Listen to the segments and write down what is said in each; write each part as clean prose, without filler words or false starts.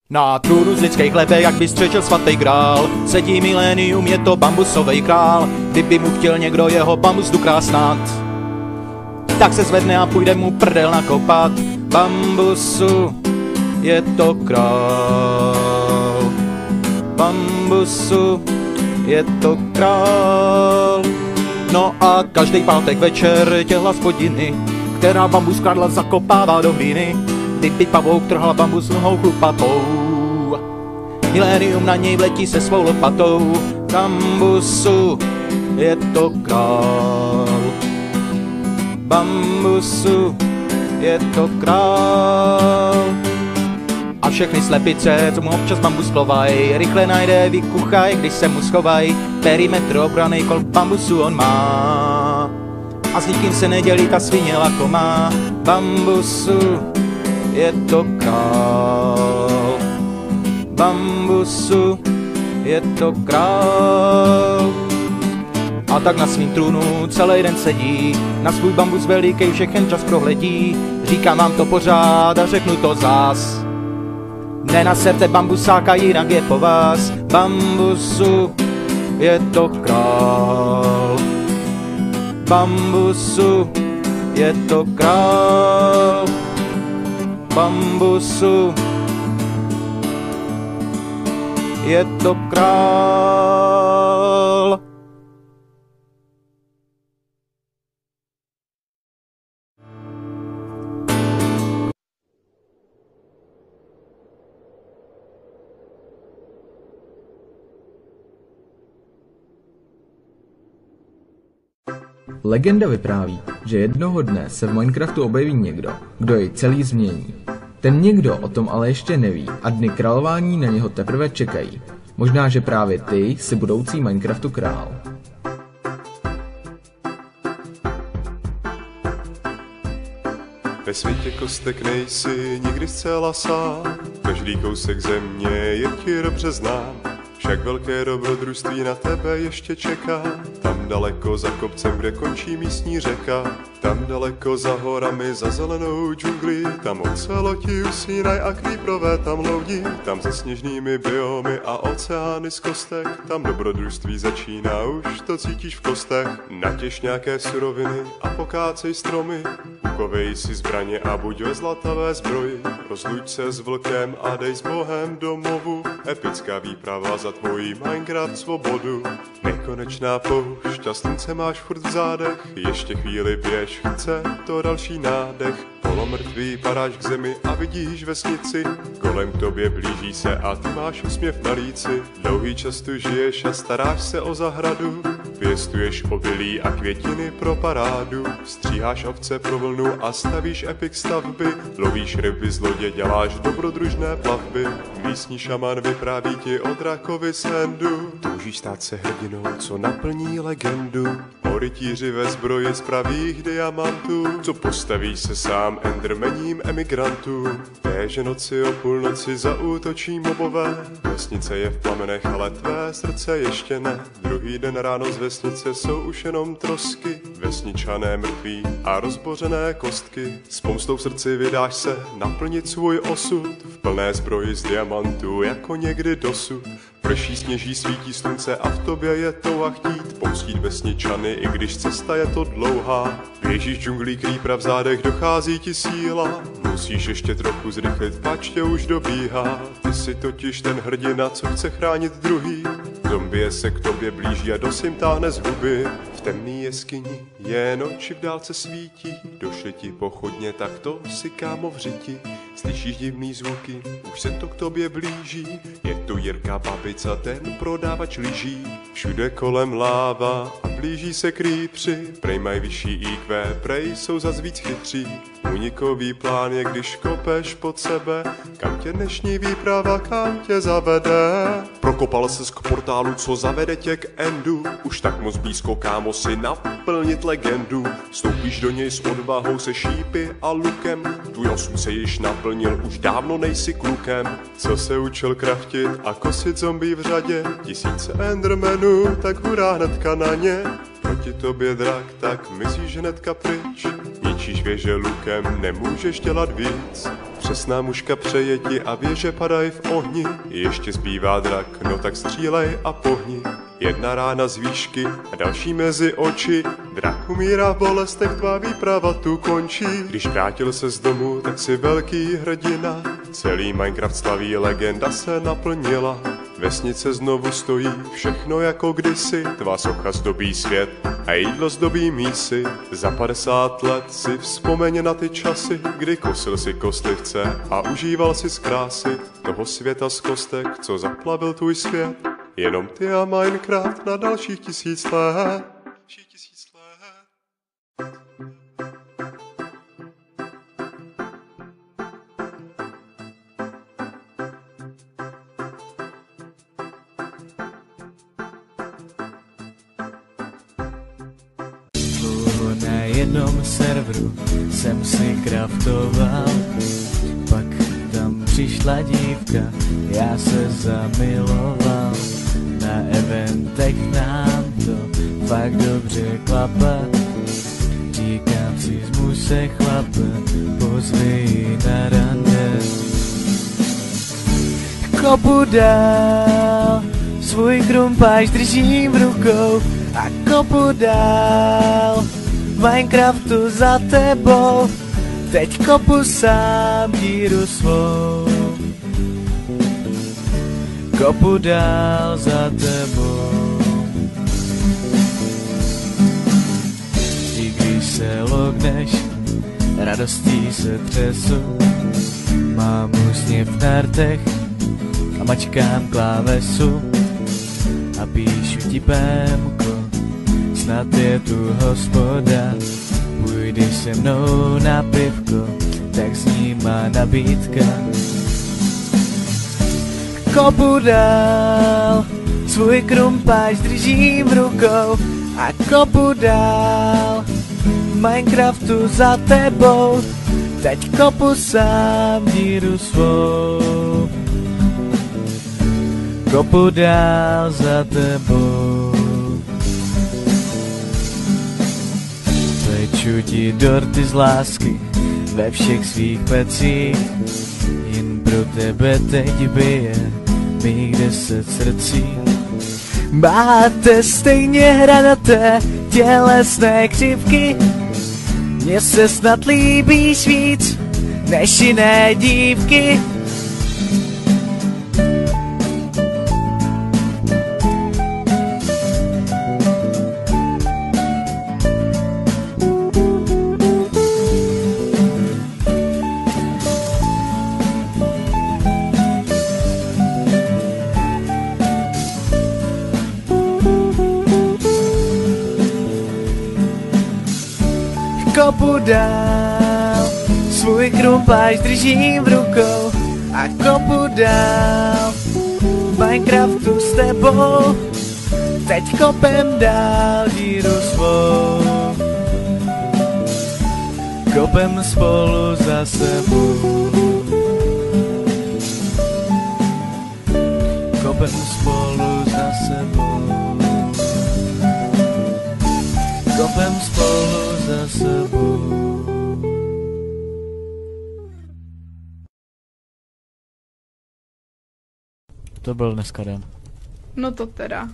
Na trůnu z lidských lebek, jak by střečil svatý grál, sedí milénium, je to bambusovej král. Kdyby mu chtěl někdo jeho bambus tu krásnat, tak se zvedne a půjde mu prdel nakopat. Bambusu, je to král. Bambusu, je to král. No a každý pátek večer těhla spodiny, která bambus kradla, zakopává do hlíny. Kdyby pavouk trhla bambus nohou chlupatou, milénium na něj vletí se svou lopatou. Bambusu, je to král. Bambusu, je to král. A všechny slepice, co mu občas bambus klovaj, rychle najde, vykuchaj, když se mu schovaj. Perimetr obranej kol bambusu on má, a s nikým se nedělí, ta svině lakomá. Bambusu, je to král. Bambusu, je to král. A tak na svým trůnu celý den sedí, na svůj bambus veliký všechen čas prohledí. Říkám vám to pořád a řeknu to zás, nenaserte bambusáka, jinak je po vás. Bambusu, je to král. Bambusu, je to král. Bambusu, je to král. Legenda vypráví, že jednoho dne se v Minecraftu objeví někdo, kdo jej celý změní. Ten někdo o tom ale ještě neví a dny králování na něho teprve čekají. Možná, že právě ty jsi budoucí Minecraftu král. Ve světě kostek nejsi nikdy zcela sám, každý kousek země je ti dobře znám. Však velké dobrodružství na tebe ještě čeká, tam daleko za kopcem, kde končí místní řeka. Tam daleko za horami, za zelenou džunglí, tam oceloti usínaj a creeprové tam loudí. Tam za sněžnými biomy a oceány z kostek, tam dobrodružství začíná, už to cítíš v kostech. Natěž nějaké suroviny a pokácej stromy, ukovej si zbraně a buď ve zlatavé zbroji. Rozluč se s vlkem a dej s Bohem domovu, epická výprava za tvojí Minecraft svobodu. Nekonečná poušť a slunce máš furt v zádech, ještě chvíli běž, chce to další nádech. Polomrtvý padáš k zemi a vidíš vesnici, kolem k tobě blíží se a ty máš úsměv na líci. Dlouhý čas tu žiješ a staráš se o zahradu, pěstuješ obilí a květiny pro parádu. Stříháš ovce pro vlnu a stavíš epic stavby, lovíš ryby z lodě, děláš dobrodružné plavby. Místní šaman vypráví ti o drakovi z Endu, toužíš stát se hrdinou, co naplní legendu. O rytíři ve zbroji z pravých diamantů, co postaví se sám endermením emigrantů. Téže noci o půlnoci zaútočí mobové, vesnice je v plamenech, ale tvé srdce ještě ne. Druhý den ráno z vesnice jsou už jenom trosky, vesničané mrtví a rozbořené kostky. S pomstou v srdci vydáš se naplnit svůj osud, v plné zbroji z diamantů jako někdy dosud. Prší, sněží, svítí slunce a v tobě je touha chtít pomstít vesničany, i když cesta je to dlouhá. Běžíš džunglí, creepera v zádech, dochází ti síla, musíš ještě trochu zrychlit, pač tě už dobíhá. Ty jsi totiž ten hrdina, co chce chránit druhý, zombie se k tobě blíží a dosim táhne z huby. V temný jeskyni je noči v dálce svítí, došli ti pochodně, tak to si kámo v řiti. Slyšíš divný zvuky, už se to k tobě blíží, je tu Jirka Babica, ten prodávač lyží. Všude kolem láva a blíží se creepři, prej mají vyšší IQ, prej jsou zas víc chytří. Unikový plán je, když kopeš pod sebe, kam tě dnešní výprava, kam tě zavede. Prokopal ses k portálu, co zavede tě k endu, už tak moc blízko, kámo, si naplnit legendu. Stoupíš do něj s odvahou, se šípy a lukem, tvůj osud se již naplnil, už dávno nejsi klukem. Co se učil kraftit a kosit zombie v řadě, tisíce endermenů, tak hurá hnedka na ně. Proti tobě drak, tak myslíš hnedka pryč, ničíš věže lukem, nemůžeš dělat víc. přesná mužka přeje ti a věže padají v ohni. Ještě zbývá drak, no tak střílej a pohni. Jedna rána z výšky a další mezi oči. Drak umírá v bolestech, tvá výprava tu končí. Když vrátil se z domu, tak si velký hrdina. Celý Minecraft slaví, legenda se naplnila. Vesnice znovu stojí, všechno jako kdysi. Tvá socha zdobí svět a jídlo zdobí mísy. Za 50 let si vzpomeň na ty časy, kdy kosil si kostlivce a užíval si z krásy toho světa z kostek, co zaplavil tvůj svět. Jenom ty a Minecraft na dalších 1000 let. Na jednom serveru jsem si craftoval, pak tam přišla dívka, já se zamiloval. Na eventech nám to fakt dobře klape, říkám si zmuž se chlape, pozvi ji na rande. Kopu dál, svůj krumpáč držím v rukou a kopu dál, v Minecraftu za tebou, teď kopu sám díru svou. Kopu dál za tebou. I když se logneš, radostí se třesu, mám úsměv na rtech a mačkám klávesu a píšu ti pémko, snad je tu hospoda, půjdeš se mnou na pivko, tak s ním má nabídka. Kopu dál, svůj krumpáč držím v rukou a kopu dál, v Minecraftu za tebou, teď kopu sám díru svou. Kopu dál za tebou. Peču ti dorty z lásky ve všech svých pecích, jen pro tebe teď bije mých 10 srdcí. Máte stejně hranaté tělesné křivky, mně se snad líbíš víc než jiné dívky. Kopu dál, svůj krumpáč držím v rukou a kopu dál, v Minecraftu s tebou, teď kopem dál díru svou. Kopem spolu za sebou. Kopem spolu za sebou. Kopem spolu za sebou. To byl dneska den. No to teda.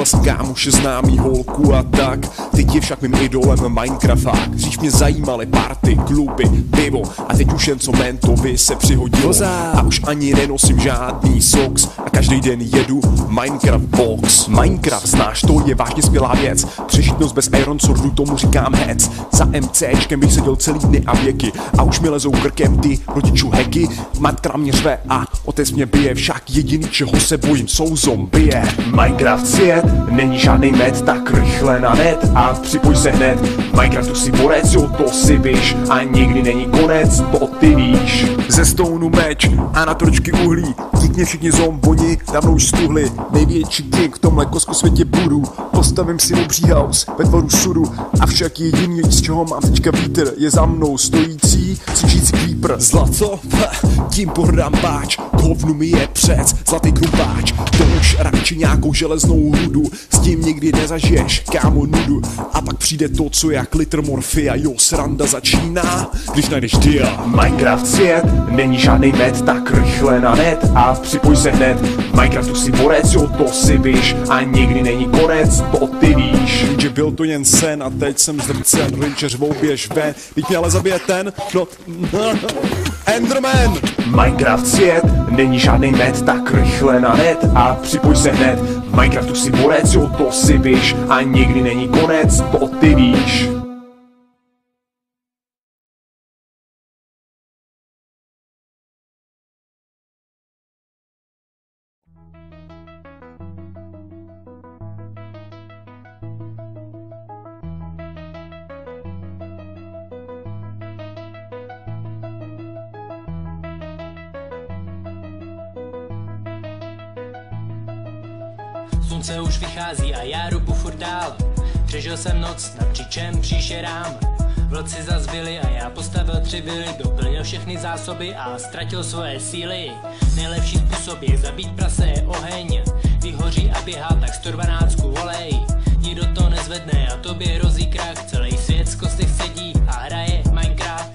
si kámoše, známý holku a tak. Teď je však mým idolem Minecrafták. Dřív mě zajímaly party, kluby, pivo a teď už jen co mentovi se přihodilo. A už ani nenosím žádný socks a každý den jedu Minecraft box. Minecraft, znáš, to je vážně skvělá věc. Přežít noc bez Iron Swordu, tomu říkám hec. Za MCčkem bych seděl celý dny a věky a už mi lezou krkem ty rodičů heky. Matka mě řve a otec mě bije, však jediný, čeho se bojím, jsou zombie. Minecraft svět není žádný med, tak rychle na net a připoj se hned. Minecraftu si borec, jo, to si víš, a nikdy není konec, to ty víš. Ze stounu meč a na tročky uhlí, dík mě všichni zomboni dávno už stuhli. Největší king v tomhle kosmosvětě budu, postavím si obří house ve tvaru sudu. Avšak jediný, z čeho mám teďka vítr, je za mnou stojící, cvičící creeper. Zlato? Tím pohrdám páč, hovnu mi je přec, zlatý krumpáč. To už radši nějakou železnou rudu, s tím nikdy nezažiješ, kámo, nudu. A pak přijde to, co jak litr morfia, jo, sranda začíná, když najdeš dia. Minecraft svět není žádný med, tak rychle na net a připoj se hned. Minecraftu si borec, jo, to si víš, a nikdy není konec, to ty víš. Že byl to jen sen a teď jsem zdrcen, rinče řvou, běž ven, teď mě ale zabije ten, no, Enderman! Minecraft svět není žádný med, tak rychle na net a připoj se hned. V Minecraftu si borec, jo, to si víš, a nikdy není konec, to ty víš. Slunce už vychází a já rupu furt dál. Přežil jsem noc nad křičem příšerám. Vlci zazvili a já postavil 3 vily, doplnil všechny zásoby a ztratil svoje síly. Nejlepší způsob je zabít prase je oheň. Vyhoří a běhá tak 112 volej. Nikdo to nezvedne a tobě hrozí krach. Celý svět z kostech sedí a hraje Minecraft.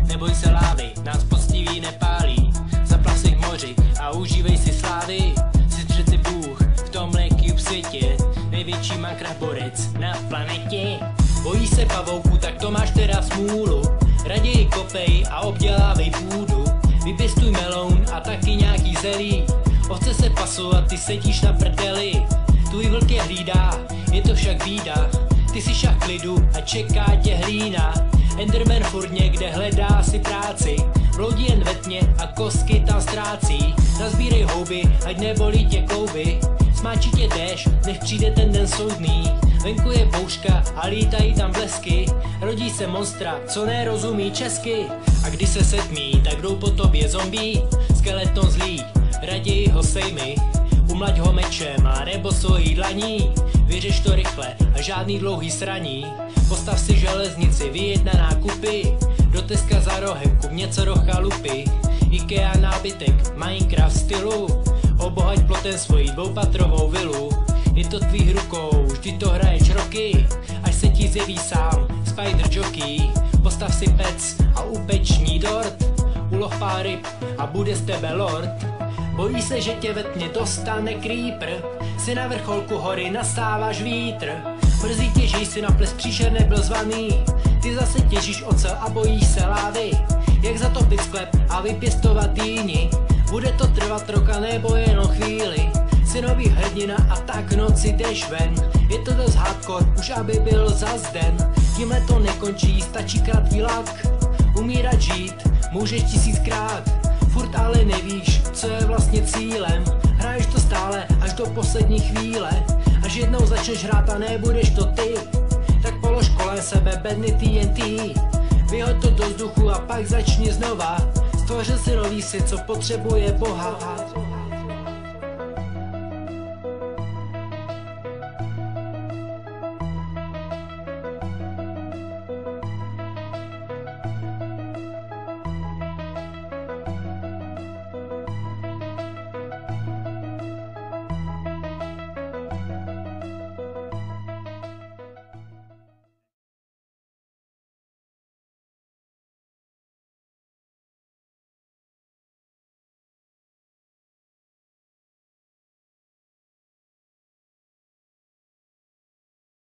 Neboj se lávy, nás poctiví nepálí. Zaplav si k moři a užívej si slávy. Jsi přeci bůh v tomhle cube světě, největší Minecraft borec na planetě. Bojí se pavouků, tak to máš teda smůlu. Raději kopej a obdělávej půdu. Vypěstuj meloun a taky nějaký zelí. Ovce se pasou a ty sedíš na prdeli. Tvůj vlk je hlídá, je to však bída. Ty si šach klidu a čeká tě hlína. Enderman furt někde hledá si práci. Bloudí jen ve tmě a kostky tam ztrácí. Nazbírej houby, ať nebolí tě klouby. Smáčí tě déšť, než přijde ten den soudný. Venku je bouřka a lítají tam blesky. Rodí se monstra, co nerozumí česky. A když se setmí, tak jdou po tobě zombí. Skeleton zlý, raději ho sejmi. Umlaď ho mečem a nebo svojí dlaní. Vyřeš to rychle a žádný dlouhý sraní. Postav si železnici, vyjed na nákupy. Do Teska za rohem, kup něco do chalupy. Ikea nábytek, Minecraft stylu. Obohať plotem svojí dvoupatrovou vilu. Je to tvých rukou, vždy to hraješ roky. Až se ti zjeví sám Spider Jockey. Postav si pec a upeč ní dort. Uloh pár ryb a bude z tebe lord. Bojí se, že tě ve tmě dostane creeper. Si na vrcholku hory, nastáváš vítr. Mrzí tě, že jsi na ples příšer nebyl zvaný. Ty zase těžíš ocel a bojíš se lávy. Jak zatopit sklep a vypěstovat dýni. Bude to trvat roka nebo jenom chvíli. Synový hrdina a tak noci jdeš ven. Je to dost hardcore, už aby byl zas den. Tímhle to nekončí, stačí krátký lak. Umírat žít, můžeš 1000krát. Furt ale nevíš, co je vlastně cílem. Hraješ to stále až do poslední chvíle. Až jednou začneš hrát a nebudeš to ty. Tak polož kolem sebe bedny TNT. Vyhoď to do vzduchu a pak začni znova. Stvořil si nový svět, co potřebuje Boha.